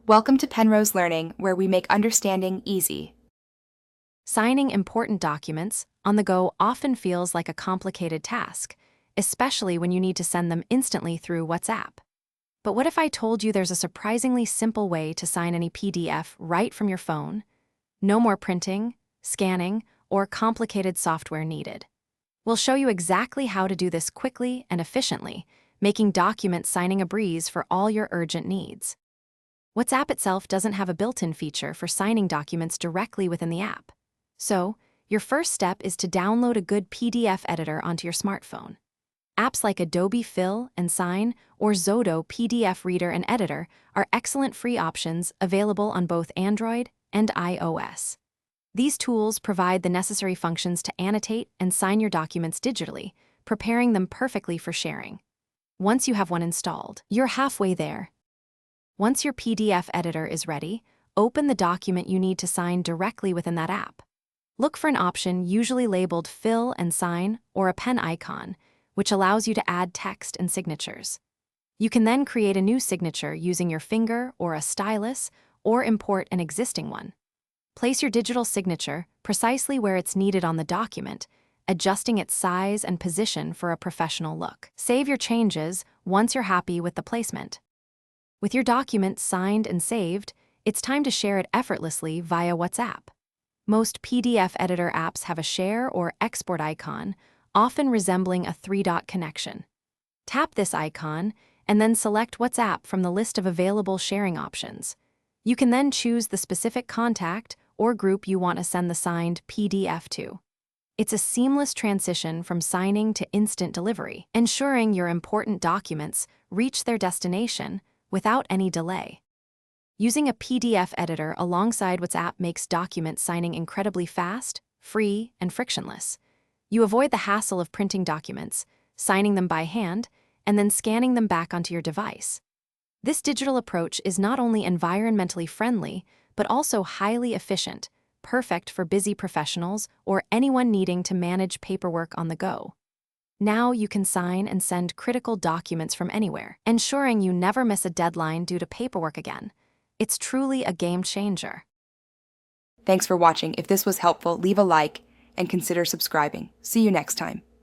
Welcome to Penrose Learning, where we make understanding easy. Signing important documents on the go often feels like a complicated task, especially when you need to send them instantly through WhatsApp. But what if I told you there's a surprisingly simple way to sign any PDF right from your phone? No more printing, scanning, or complicated software needed. We'll show you exactly how to do this quickly and efficiently, making document signing a breeze for all your urgent needs. WhatsApp itself doesn't have a built-in feature for signing documents directly within the app. So, your first step is to download a good PDF editor onto your smartphone. Apps like Adobe Fill and Sign or Zoto PDF Reader and Editor are excellent free options available on both Android and iOS. These tools provide the necessary functions to annotate and sign your documents digitally, preparing them perfectly for sharing. Once you have one installed, you're halfway there. Once your PDF editor is ready, open the document you need to sign directly within that app. Look for an option usually labeled Fill and Sign or a pen icon, which allows you to add text and signatures. You can then create a new signature using your finger or a stylus, or import an existing one. Place your digital signature precisely where it's needed on the document, adjusting its size and position for a professional look. Save your changes once you're happy with the placement. With your document signed and saved, it's time to share it effortlessly via WhatsApp. Most PDF editor apps have a share or export icon, often resembling a three-dot connection. Tap this icon and then select WhatsApp from the list of available sharing options. You can then choose the specific contact or group you want to send the signed PDF to. It's a seamless transition from signing to instant delivery, ensuring your important documents reach their destination without any delay. Using a PDF editor alongside WhatsApp makes document signing incredibly fast, free, and frictionless. You avoid the hassle of printing documents, signing them by hand, and then scanning them back onto your device. This digital approach is not only environmentally friendly, but also highly efficient, perfect for busy professionals or anyone needing to manage paperwork on the go. Now you can sign and send critical documents from anywhere, ensuring you never miss a deadline due to paperwork again. It's truly a game changer. Thanks for watching. If this was helpful, leave a like and consider subscribing. See you next time.